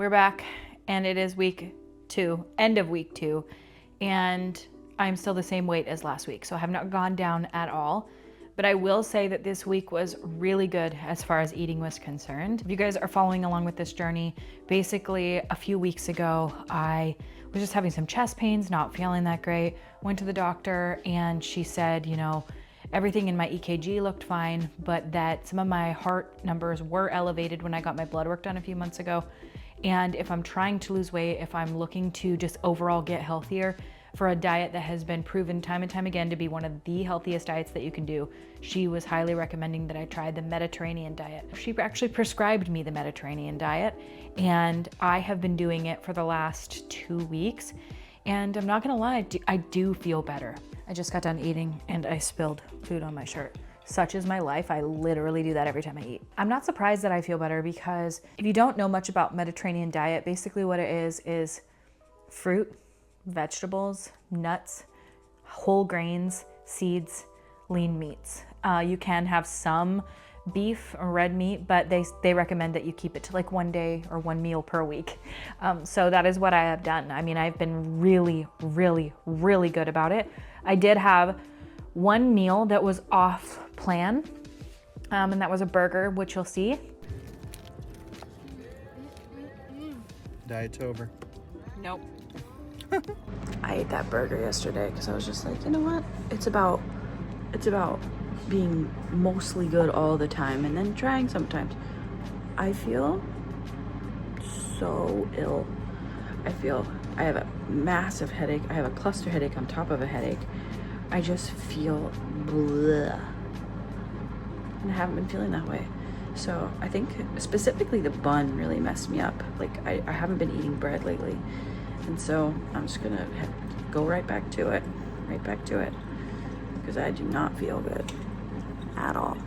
We're back and it is week 2, end of week 2, and I'm still the same weight as last week. So I have not gone down at all. But I will say that this week was really good as far as eating was concerned. If you guys are following along with this journey, basically a few weeks ago, I was just having some chest pains, not feeling that great. Went to the doctor and she said, you know, everything in my EKG looked fine, but that some of my heart numbers were elevated when I got my blood work done a few months ago. And if I'm trying to lose weight, if I'm looking to just overall get healthier, for a diet that has been proven time and time again to be one of the healthiest diets that you can do, she was highly recommending that I try the Mediterranean diet. She actually prescribed me the Mediterranean diet, and I have been doing it for the last 2 weeks. And I'm not gonna lie, I do feel better. I just got done eating and I spilled food on my shirt. Such is my life. I literally do that every time I eat. I'm not surprised that I feel better because if you don't know much about Mediterranean diet, basically what it is fruit, vegetables, nuts, whole grains, seeds, lean meats. You can have some beef or red meat, but they recommend that you keep it to like 1 day or 1 meal per week. So that is what I have done. I mean, I've been really, really, really good about it. I did have one meal that was off plan, and that was a burger, which you'll see. Diet's over. Nope. I ate that burger yesterday because I was just like, you know what? It's about being mostly good all the time and then trying sometimes. I feel so ill. I have a massive headache. I have a cluster headache on top of a headache. I just feel blah. And I haven't been feeling that way. So I think specifically the bun really messed me up. Like I haven't been eating bread lately. And so I'm just gonna go right back to it, because I do not feel good at all.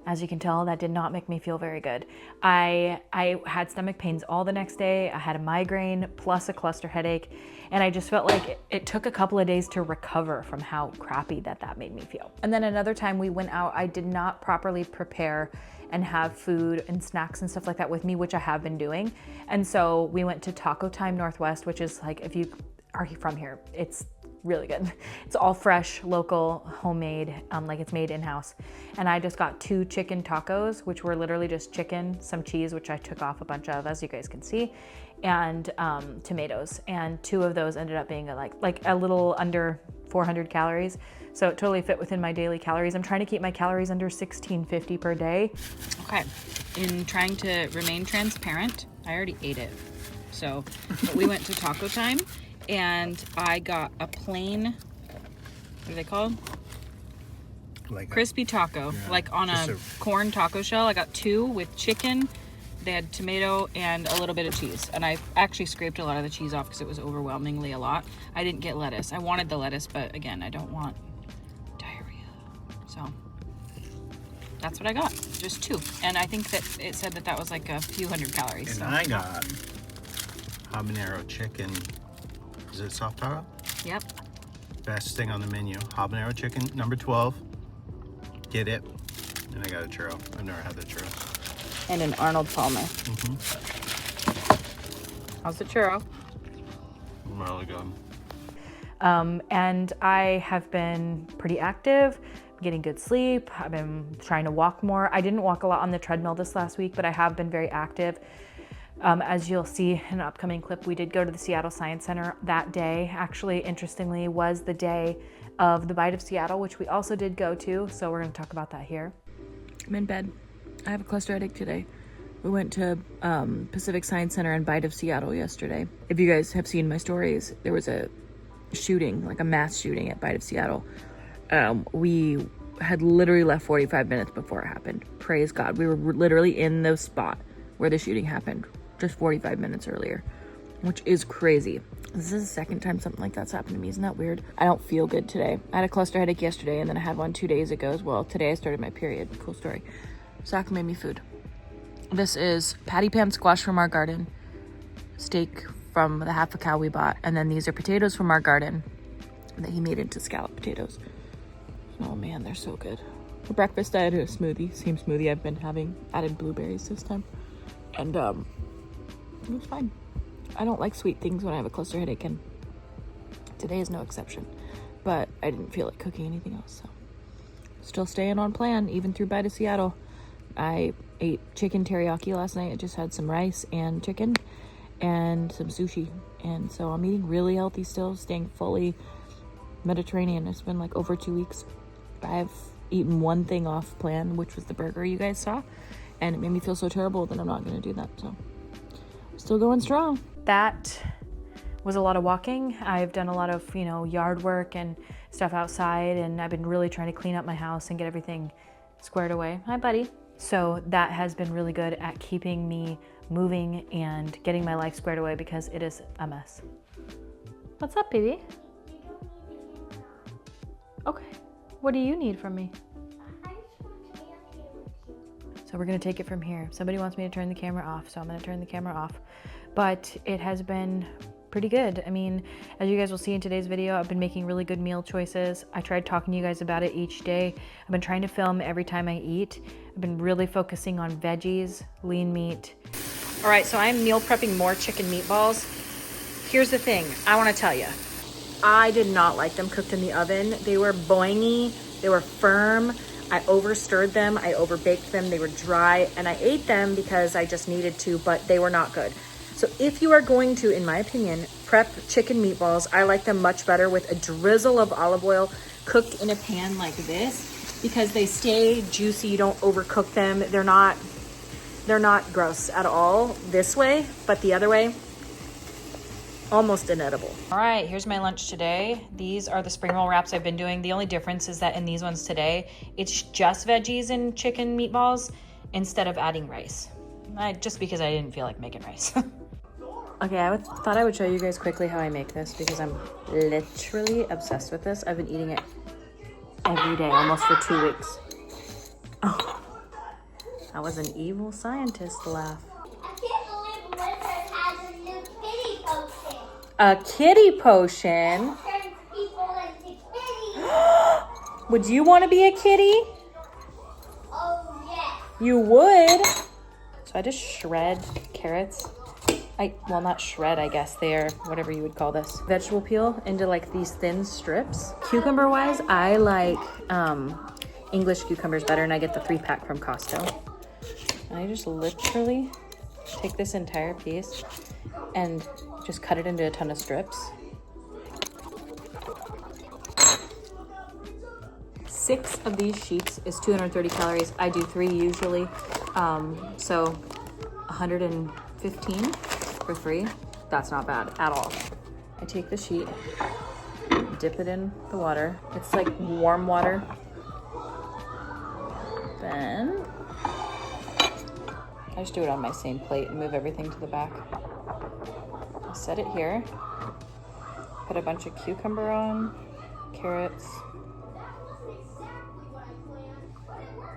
As you can tell, that did not make me feel very good. I had stomach pains all the next day. I had a migraine plus a cluster headache, and I just felt like it took a couple of days to recover from how crappy that made me feel. And then another time we went out, I did not properly prepare and have food and snacks and stuff like that with me, which I have been doing. And so we went to Taco Time Northwest, which is like, if you are from here, it's really good. It's all fresh, local, homemade, like it's made in-house. And I just got 2 chicken tacos, which were literally just chicken, some cheese, which I took off a bunch of, as you guys can see, and tomatoes. And 2 of those ended up being like a little under 400 calories. So it totally fit within my daily calories. I'm trying to keep my calories under 1650 per day. Okay, in trying to remain transparent, I already ate it. So we went to Taco Time and I got a plain, what are they called? Like crispy taco, yeah, like on a corn taco shell. I got 2 with chicken. They had tomato and a little bit of cheese. And I actually scraped a lot of the cheese off because it was overwhelmingly a lot. I didn't get lettuce. I wanted the lettuce, but again, I don't want diarrhea. So that's what I got, just 2. And I think that it said that was like a few hundred calories. And so. I got habanero chicken. Is it soft taco? Yep. Best thing on the menu. Habanero chicken, number 12. Get it. And I got a churro. I've never had the churro. And an Arnold Palmer. Mm-hmm. How's the churro? Really good. And I have been pretty active, getting good sleep. I've been trying to walk more. I didn't walk a lot on the treadmill this last week, but I have been very active. As you'll see in an upcoming clip, we did go to the Seattle Science Center that day. Actually, interestingly, was the day of the Bite of Seattle, which we also did go to. So we're gonna talk about that here. I'm in bed. I have a cluster headache today. We went to Pacific Science Center and Bite of Seattle yesterday. If you guys have seen my stories, there was a shooting, like a mass shooting at Bite of Seattle. We had literally left 45 minutes before it happened. Praise God. We were literally in the spot where the shooting happened just 45 minutes earlier, which is crazy. This is the second time something like that's happened to me. Isn't that weird? I don't feel good today. I had a cluster headache yesterday, and then I had one 2 days ago as well. Today I started my period. Cool story. Zach made me food. This is patty pan squash from our garden, steak from the half a cow we bought, and then these are potatoes from our garden that he made into scallop potatoes. Oh man, they're so good. For breakfast I had a smoothie, same smoothie I've been having, added blueberries this time. And It was fine. I don't like sweet things when I have a cluster headache, and today is no exception. But I didn't feel like cooking anything else, so still staying on plan, even through Bye to Seattle. I ate chicken teriyaki last night. I just had some rice and chicken and some sushi. And so I'm eating really healthy still, staying fully Mediterranean. It's been like over 2 weeks. I've eaten one thing off plan, which was the burger you guys saw. And it made me feel so terrible that I'm not going to do that. So still going strong. That was a lot of walking. I've done a lot of, yard work and stuff outside, and I've been really trying to clean up my house and get everything squared away. Hi, buddy. So that has been really good at keeping me moving and getting my life squared away because it is a mess. What's up, baby? Okay. What do you need from me? So we're gonna take it from here. Somebody wants me to turn the camera off, so I'm gonna turn the camera off. But it has been pretty good. I mean, as you guys will see in today's video, I've been making really good meal choices. I tried talking to you guys about it each day. I've been trying to film every time I eat. I've been really focusing on veggies, lean meat. All right, so I'm meal prepping more chicken meatballs. Here's the thing, I wanna tell you. I did not like them cooked in the oven. They were boingy, they were firm. I over-stirred them, I over-baked them, they were dry, and I ate them because I just needed to, but they were not good. So if you are going to, in my opinion, prep chicken meatballs, I like them much better with a drizzle of olive oil cooked in a pan like this because they stay juicy, you don't overcook them. They're not gross at all this way, but the other way, almost inedible. All right, here's my lunch today. These are the spring roll wraps I've been doing. The only difference is that in these ones today, it's just veggies and chicken meatballs instead of adding rice. Just because I didn't feel like making rice. Okay, I thought I would show you guys quickly how I make this because I'm literally obsessed with this. I've been eating it every day, almost for 2 weeks. Oh, that was an evil scientist laugh. I can't believe Wizard has a new kitty potion. A kitty potion? Turns people into kitties. Would you want to be a kitty? Oh, yes. You would. So I just shred carrots. Well, not shred, I guess. They are whatever you would call this. Vegetable peel into like these thin strips. Cucumber wise, I like English cucumbers better, and I get the 3-pack from Costco. And I just literally take this entire piece and just cut it into a ton of strips. 6 of these sheets is 230 calories. I do 3 usually, so 115 for 3. That's not bad at all. I take the sheet, dip it in the water. It's like warm water. Then I just do it on my same plate and move everything to the back. I set it here, put a bunch of cucumber on, carrots.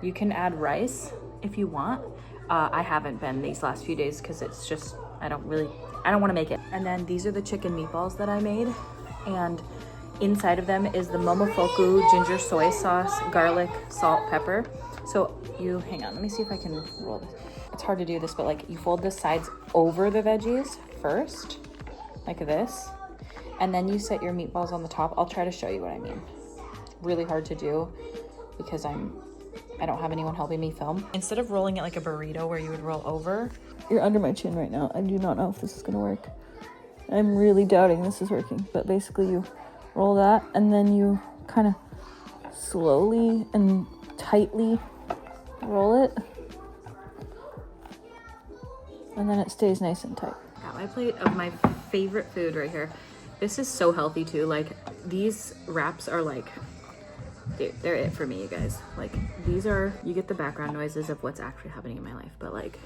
You can add rice if you want. I haven't been these last few days because it's just, I don't want to make it. And then these are the chicken meatballs that I made. And inside of them is the momofuku ginger soy sauce, garlic, salt, pepper. So hang on, let me see if I can roll this. It's hard to do this, but like you fold the sides over the veggies first, like this. And then you set your meatballs on the top. I'll try to show you what I mean. Really hard to do because I don't have anyone helping me film. Instead of rolling it like a burrito where you would roll over. You're under my chin right now. I do not know if this is gonna work. I'm really doubting this is working, but basically you roll that and then you kind of slowly and tightly roll it. And then it stays nice and tight. Got my plate of my favorite food right here. This is so healthy too. Like these wraps are like, dude, they're it for me, you guys. Like these are, you get the background noises of what's actually happening in my life, but like,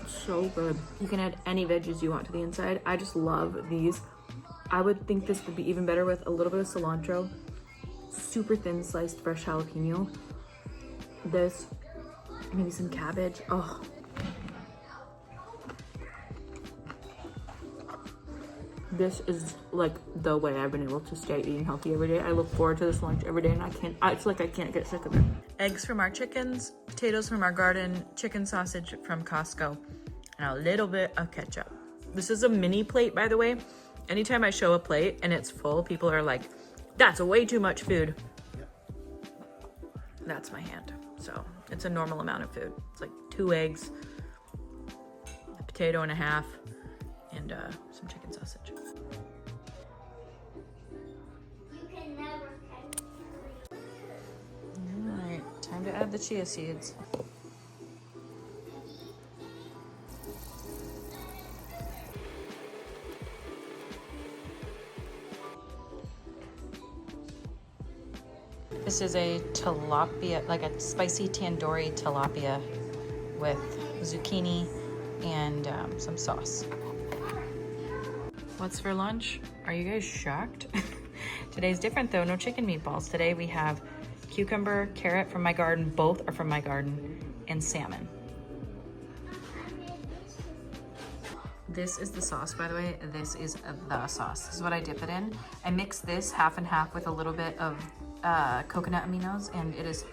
so good. You can add any veggies you want to the inside. I just love these. I would think this would be even better with a little bit of cilantro, super thin sliced fresh jalapeno, this, maybe some cabbage. Oh, this is like the way I've been able to stay eating healthy every day. I look forward to this lunch every day and I feel like I can't get sick of it. eggs from our chickens, potatoes from our garden, chicken sausage from Costco, and a little bit of ketchup. This is a mini plate, by the way. Anytime I show a plate and it's full, people are like, that's way too much food. That's my hand. So it's a normal amount of food. It's like 2 eggs, a potato and a half, and some chicken sausage. You can never catch All right, time to add the chia seeds. This is a tilapia, like a spicy tandoori tilapia with zucchini and some sauce. What's for lunch? Are you guys shocked? Today's different though, no chicken meatballs. Today we have cucumber, carrot from my garden, both are from my garden, and salmon. This is the sauce, by the way. This is the sauce. This is what I dip it in. I mix this half and half with a little bit of coconut aminos, and it is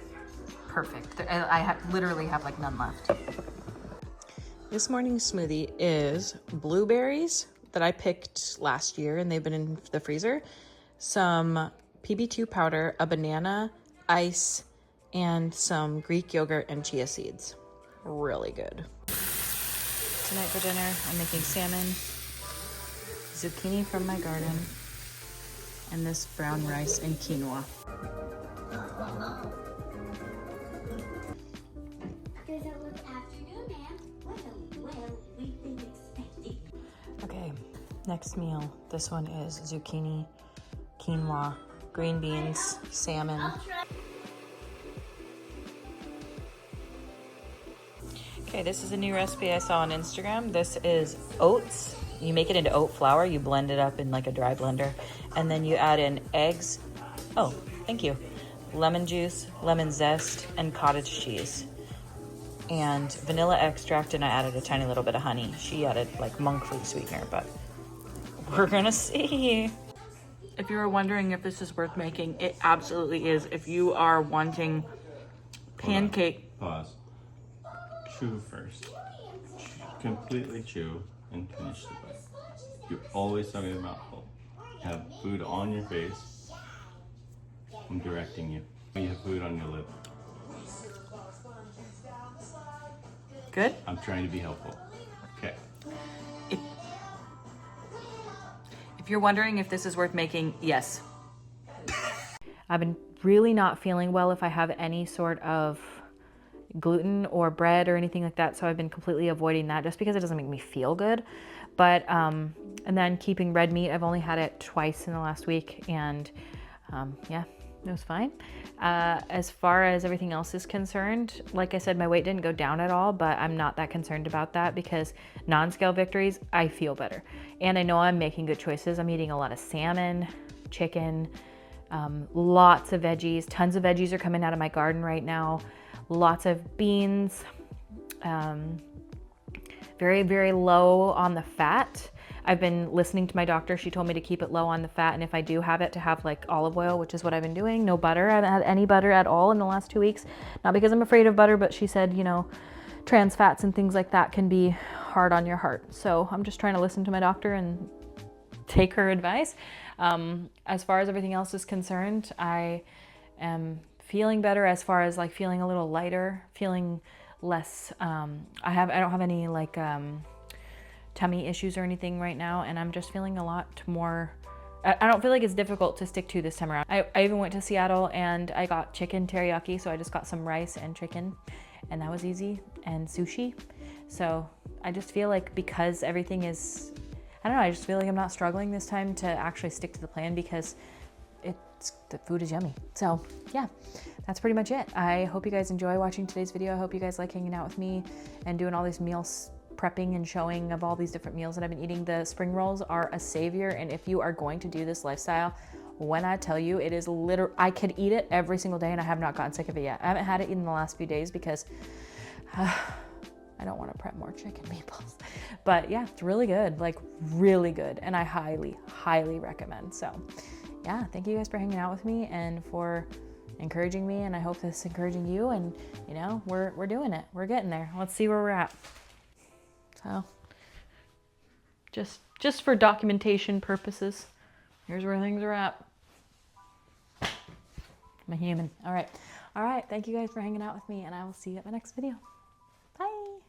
perfect. I literally have like none left. This morning's smoothie is blueberries that I picked last year, and they've been in the freezer. Some PB2 powder, a banana, ice, and some Greek yogurt and chia seeds. Really good. Tonight for dinner, I'm making salmon, zucchini from my garden, and this brown rice and quinoa. Good afternoon, ma'am. Well, we've been expecting. Okay, next meal. This one is zucchini, quinoa, green beans, salmon. Okay, this is a new recipe I saw on Instagram. This is oats. You make it into oat flour. You blend it up in like a dry blender. And then you add in eggs. Oh, thank you. Lemon juice, lemon zest, and cottage cheese. And vanilla extract, and I added a tiny little bit of honey. She added like monk fruit sweetener, but we're gonna see. If you were wondering if this is worth making, it absolutely is. If you are wanting pancake. Pause. Chew first. Completely chew and finish the bite. You're always talking about hope. Have food on your face. I'm directing you. You have food on your lip. Good? I'm trying to be helpful. Okay. If you're wondering if this is worth making, yes. I've been really not feeling well if I have any sort of gluten or bread or anything like that, so I've been completely avoiding that just because it doesn't make me feel good. But and then keeping red meat, I've only had it twice in the last week, and yeah, it was fine. As far as everything else is concerned, like I said, my weight didn't go down at all, but I'm not that concerned about that because non-scale victories, I feel better. And I know I'm making good choices. I'm eating a lot of salmon, chicken, lots of veggies. Tons of veggies are coming out of my garden right now. Lots of beans, very, very low on the fat. I've been listening to my doctor. She told me to keep it low on the fat, and if I do have it, to have like olive oil, which is what I've been doing. No butter. I haven't had any butter at all in the last 2 weeks. Not because I'm afraid of butter, but she said, you know, trans fats and things like that can be hard on your heart. So I'm just trying to listen to my doctor and take her advice. As far as everything else is concerned, I am feeling better as far as like feeling a little lighter, feeling less, I don't have any like tummy issues or anything right now, and I'm just feeling a lot more, I don't feel like it's difficult to stick to this time around. I even went to Seattle and I got chicken teriyaki, so I just got some rice and chicken, and that was easy, and sushi. So I just feel like because everything is, I don't know, I just feel like I'm not struggling this time to actually stick to the plan because the food is yummy. So yeah, that's pretty much it. I hope you guys enjoy watching today's video. I hope you guys like hanging out with me and doing all these meals, prepping and showing of all these different meals that I've been eating. The spring rolls are a savior, and if you are going to do this lifestyle, when I tell you, it is literally, I could eat it every single day and I have not gotten sick of it yet. I haven't had it in the last few days because I don't want to prep more chicken meatballs. But yeah, it's really good, like really good, and I highly, highly recommend. So yeah, thank you guys for hanging out with me and for encouraging me, and I hope this is encouraging you. And you know, we're doing it. We're getting there. Let's see where we're at. So just for documentation purposes, here's where things are at. I'm a human. All right. Thank you guys for hanging out with me, and I will see you at my next video.